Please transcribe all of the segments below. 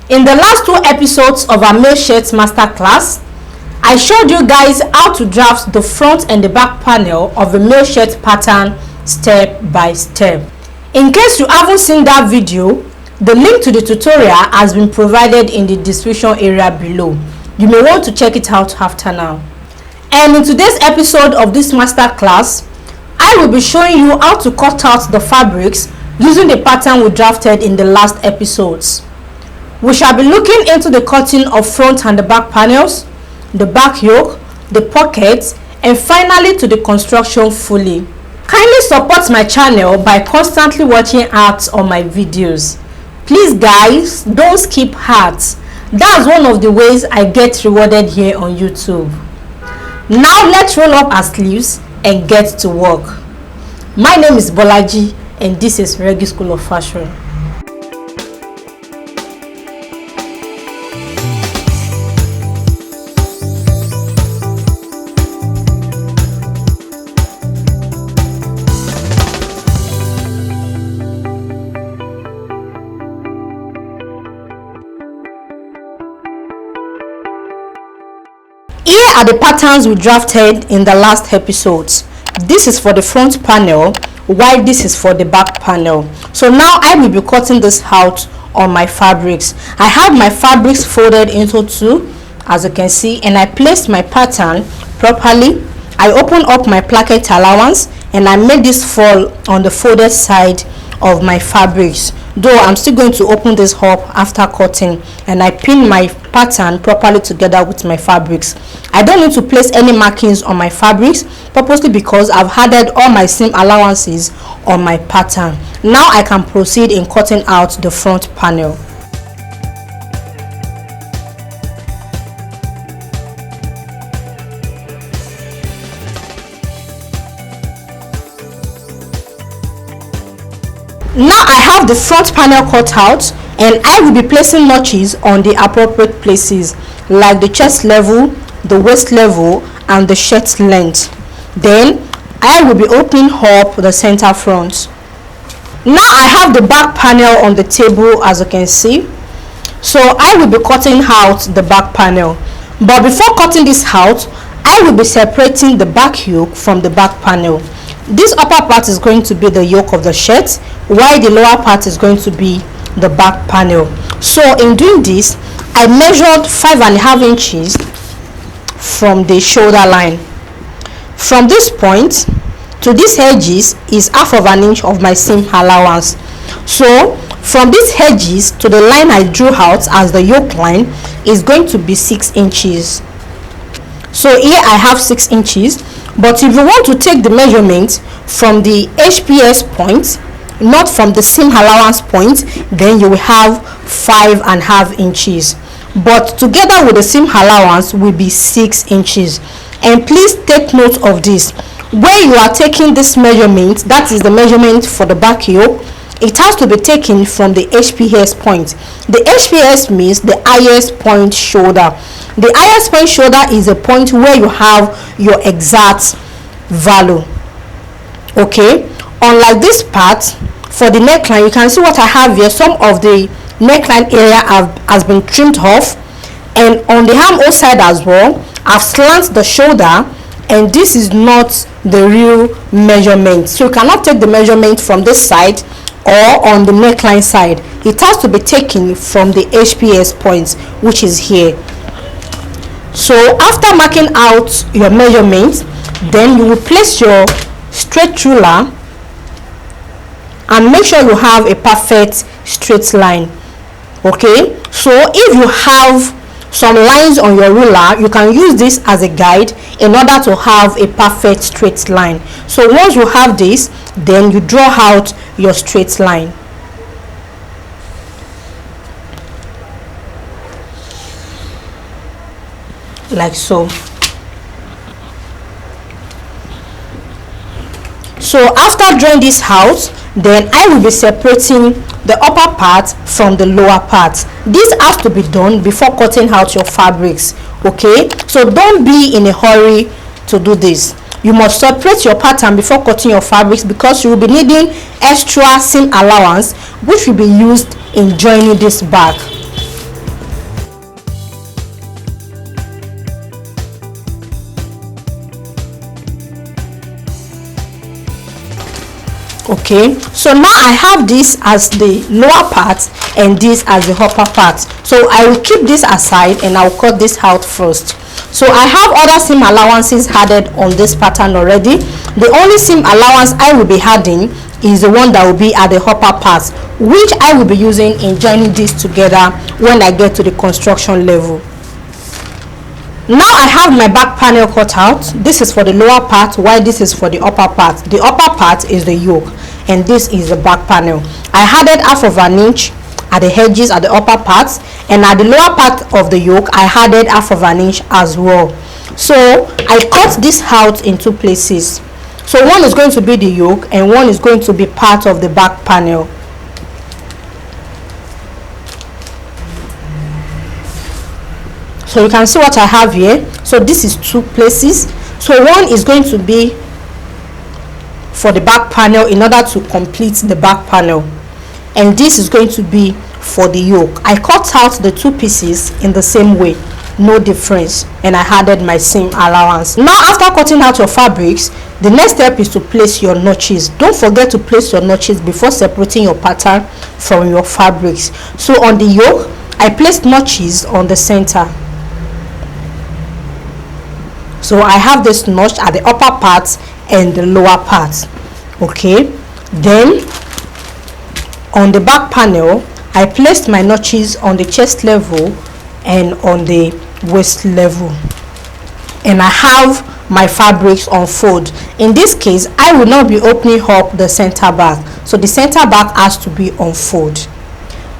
In the last 2 episodes of our male shirts masterclass, I showed you guys how to draft the front and the back panel of the male shirt pattern step by step. In case you haven't seen that video, the link to the tutorial has been provided in the description area below. You may want to check it out after now. And in today's episode of this masterclass, I will be showing you how to cut out the fabrics using the pattern we drafted in the last episodes. We shall be looking into the cutting of front and the back panels, the back yoke, the pockets, and finally to the construction fully. Kindly support my channel by constantly watching ads on my videos. Please guys, don't skip ads. That's one of the ways I get rewarded here on YouTube. Now let's roll up our sleeves and get to work. My name is Bolaji and this is Regi School of Fashion. Here are the patterns we drafted in the last episodes. This is for the front panel, while this is for the back panel. So now I will be cutting this out on my fabrics. I have my fabrics folded into 2, as you can see, and I placed my pattern properly. I opened up my placket allowance and I made this fall on the folded side of my fabrics, though I'm still going to open this up after cutting, and I pin my pattern properly together with my fabrics. I don't need to place any markings on my fabrics purposely because I've added all my seam allowances on my pattern. Now I can proceed in cutting out the front panel. Now I have the front panel cut out and I will be placing notches on the appropriate places like the chest level, the waist level and the shirt length. Then I will be opening up the center front. Now I have the back panel on the table, as you can see. So I will be cutting out the back panel. But before cutting this out, I will be separating the back yoke from the back panel. This upper part is going to be the yoke of the shirt, while the lower part is going to be the back panel. So in doing this, I measured 5.5 inches from the shoulder line. From this point to these edges is 1/2 inch of my seam allowance. So from these edges to the line I drew out as the yoke line is going to be 6 inches. So here I have 6 inches. But if you want to take the measurement from the HPS point, not from the seam allowance point, then you will have 5.5 inches. But together with the seam allowance will be 6 inches. And please take note of this. Where you are taking this measurement, that is the measurement for the back yoke, it has to be taken from the HPS point. The HPS means the highest point shoulder. The highest point shoulder is a point where you have your exact value. Okay, unlike this part for the neckline, you can see what I have here. Some of the neckline area has been trimmed off, and on the armhole side as well I've slanted the shoulder, and this is not the real measurement. So you cannot take the measurement from this side or on the neckline side. It has to be taken from the HPS point, which is here. So after marking out your measurement, then you will place your straight ruler and make sure you have a perfect straight line. Okay, so if you have some lines on your ruler, you can use this as a guide in order to have a perfect straight line. So once you have this, then you draw out your straight line. Like so. So after drawing this out, then I will be separating the upper part from the lower part. This has to be done before cutting out your fabrics. Okay, so don't be in a hurry to do this. You must separate your pattern before cutting your fabrics because you will be needing extra seam allowance which will be used in joining this back. Okay, so now I have this as the lower part and this as the upper part. So I will keep this aside and I'll cut this out first. So I have other seam allowances added on this pattern already. The only seam allowance I will be adding is the one that will be at the upper part, which I will be using in joining this together when I get to the construction level. Now I have my back panel cut out. This is for the lower part, while this is for the upper part. The upper part is the yoke and this is the back panel. I added half of an inch at the edges at the upper part, and at the lower part of the yoke I added half of an inch as well. So I cut this out in two places. So one is going to be the yoke and one is going to be part of the back panel. So you can see what I have here. So this is two places. So one is going to be for the back panel in order to complete the back panel, and this is going to be for the yoke. I cut out the two pieces in the same way, no difference, and I added my seam allowance. Now after cutting out your fabrics, the next step is to place your notches. Don't forget to place your notches before separating your pattern from your fabrics. So on the yoke I placed notches on the center. So I have this notch at the upper part and the lower part. Okay, then on the back panel I placed my notches on the chest level and on the waist level, and I have my fabrics unfold. In this case I will not be opening up the center back, so the center back has to be unfold.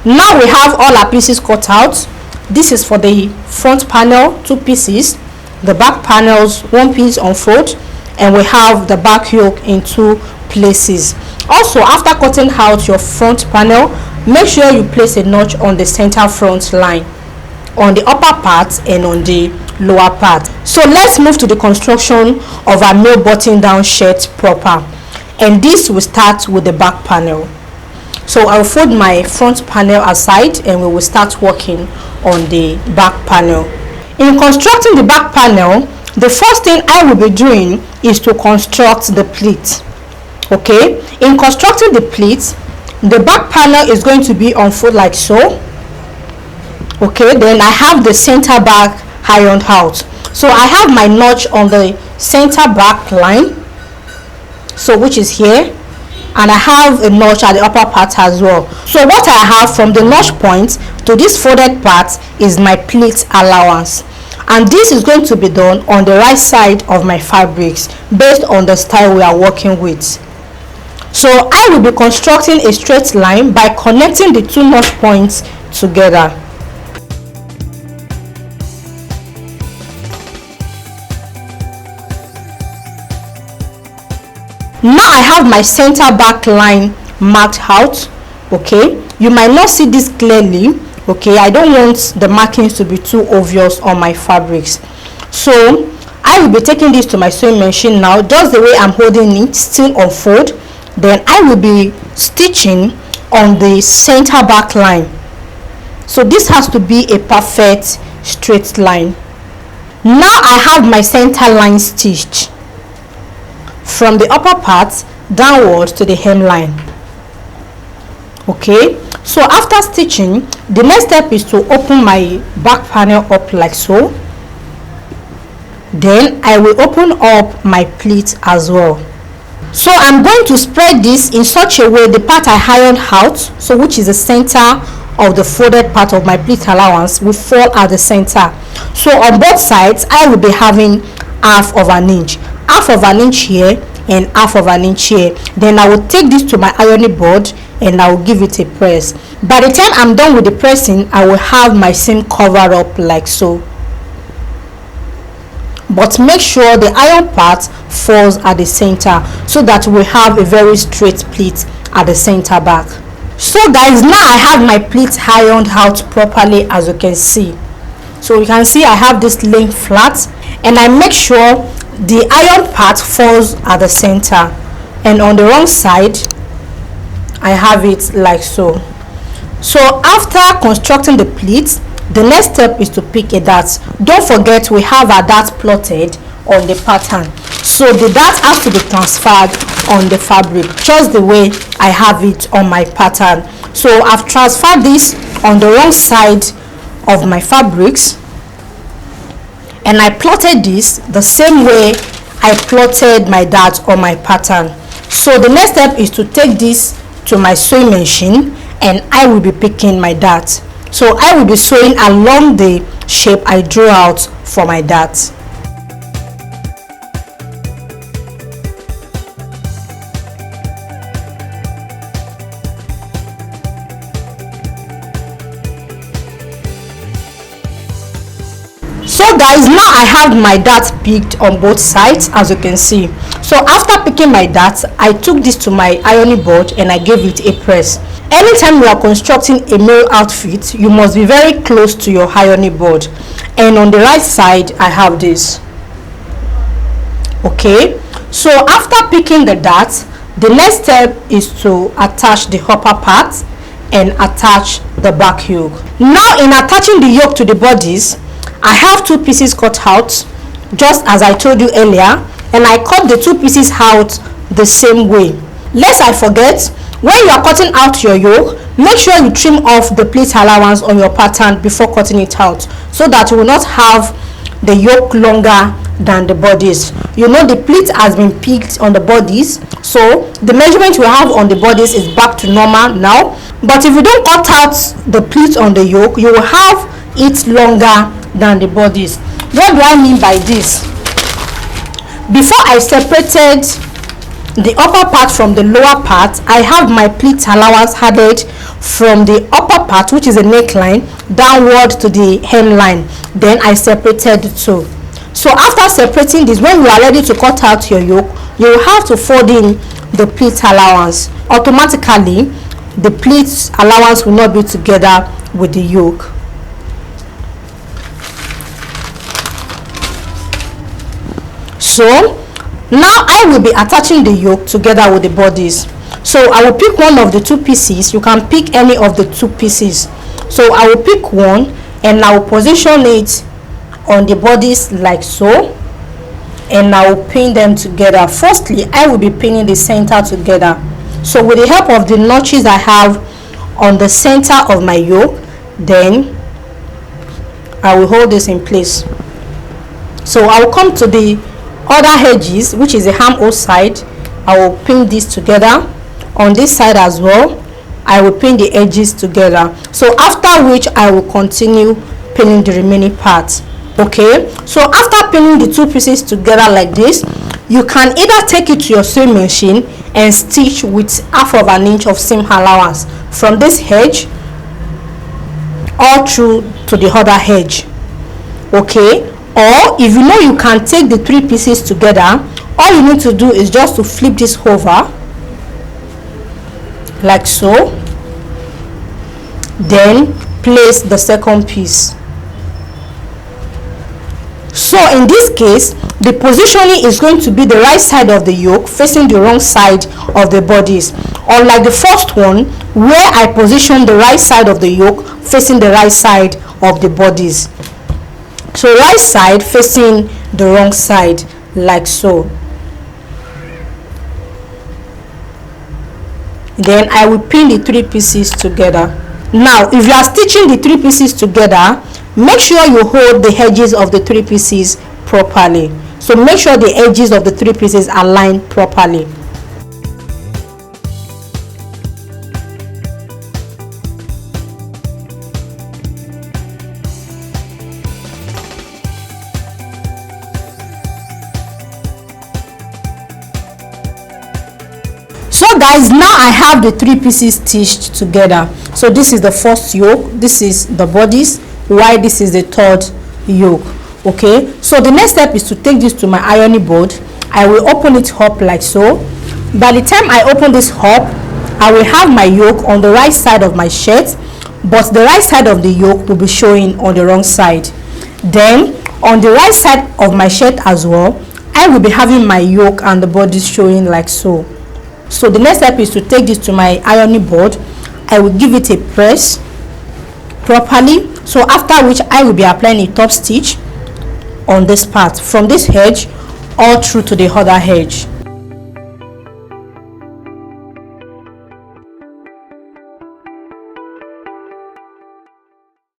Now we have all our pieces cut out. This is for the front panel, two pieces, the back panels, one piece unfold, and we have the back yoke in two places. Also, after cutting out your front panel, make sure you place a notch on the center front line on the upper part and on the lower part. So let's move to the construction of our male button down shirt proper, and this will start with the back panel. So I'll fold my front panel aside and we will start working on the back panel. In constructing the back panel, the first thing I will be doing is to construct the pleat. Okay, in constructing the pleat, the back panel is going to be unfold like so. Okay, then I have the center back ironed out. So I have my notch on the center back line, so which is here, and I have a notch at the upper part as well. So what I have from the notch point to this folded part is my pleat allowance, and this is going to be done on the right side of my fabrics based on the style we are working with. So I will be constructing a straight line by connecting the two notch points together. Now I have my center back line marked out. Okay, you might not see this clearly. Okay, I don't want the markings to be too obvious on my fabrics, so I will be taking this to my sewing machine now, just the way I'm holding it, still unfold. Then I will be stitching on the center back line. So this has to be a perfect straight line. Now I have my center line stitched from the upper part downwards to the hemline. Okay, so after stitching, the next step is to open my back panel up like so. Then I will open up my pleat as well. So I'm going to spread this in such a way the part I ironed out, so which is the center of the folded part of my pleat allowance, will fall at the center. So on both sides I will be having half of an inch here and half of an inch here. Then I will take this to my ironing board and I will give it a press. By the time I'm done with the pressing, I will have my seam covered up like so. But make sure the iron part falls at the center so that we have a very straight pleat at the center back. So guys, now I have my pleat ironed out properly, as you can see. So you can see I have this laying flat, and I make sure the iron part falls at the center, and on the wrong side I have it like so. So after constructing the pleats, the next step is to pick a dart. Don't forget we have our dart plotted on the pattern, so the dart has to be transferred on the fabric, just the way I have it on my pattern. So I've transferred this on the wrong side of my fabrics, and I plotted this the same way I plotted my dart on my pattern. So the next step is to take this to my sewing machine, and I will be picking my dart. So I will be sewing along the shape I drew out for my dart. So guys, now I have my dart picked on both sides, as you can see. So after picking my dart, I took this to my ironing board and I gave it a press. Anytime you are constructing a male outfit, you must be very close to your ironing board. And on the right side, I have this. Okay, so after picking the dart, the next step is to attach the upper part and attach the back yoke. Now in attaching the yoke to the bodies, I have two pieces cut out, just as I told you earlier, and I cut the two pieces out the same way. Lest I forget, when you are cutting out your yoke, make sure you trim off the pleat allowance on your pattern before cutting it out, so that you will not have the yoke longer than the bodies. You know, the pleat has been picked on the bodies, so the measurement we have on the bodies is back to normal now. But if you don't cut out the pleat on the yoke, you will have it longer than the bodies. What do I mean by this? Before I separated the upper part from the lower part, I have my pleat allowance added from the upper part, which is a neckline, downward to the hemline. Then I separated the two. So after separating this, when you are ready to cut out your yoke, you will have to fold in the pleat allowance. Automatically, the pleat allowance will not be together with the yoke. So now I will be attaching the yoke together with the bodies. So I will pick one of the two pieces. You can pick any of the two pieces. So I will pick one and I will position it on the bodies like so, and I will pin them together. Firstly, I will be pinning the center together. So with the help of the notches I have on the center of my yoke, then I will hold this in place. So I will come to the other edges, which is the armhole side. I will pin this together. On this side as well, I will pin the edges together. So after which I will continue pinning the remaining parts. Okay, so after pinning the two pieces together like this, you can either take it to your sewing machine and stitch with 1/2 inch of seam allowance from this edge all through to the other edge. Okay, or if you know you can take the three pieces together, all you need to do is just to flip this over like so, then place the second piece. So in this case, the positioning is going to be the right side of the yoke facing the wrong side of the bodies, unlike the first one where I positioned the right side of the yoke facing the right side of the bodies. So right side facing the wrong side like so. Then I will pin the three pieces together. Now if you are stitching the three pieces together, make sure you hold the edges of the three pieces properly. So make sure the edges of the three pieces are lined properly. So guys, now I have the three pieces stitched together. So this is the first yoke, this is the bodies, while this is the third yoke. Okay, so the next step is to take this to my ironing board. I will open it up like so. By the time I open this up, I will have my yoke on the right side of my shirt, but the right side of the yoke will be showing on the wrong side. Then on the right side of my shirt as well, I will be having my yoke and the body showing like so. So the next step is to take this to my ironing board. I will give it a press properly. So after which I will be applying a top stitch on this part from this edge all through to the other edge.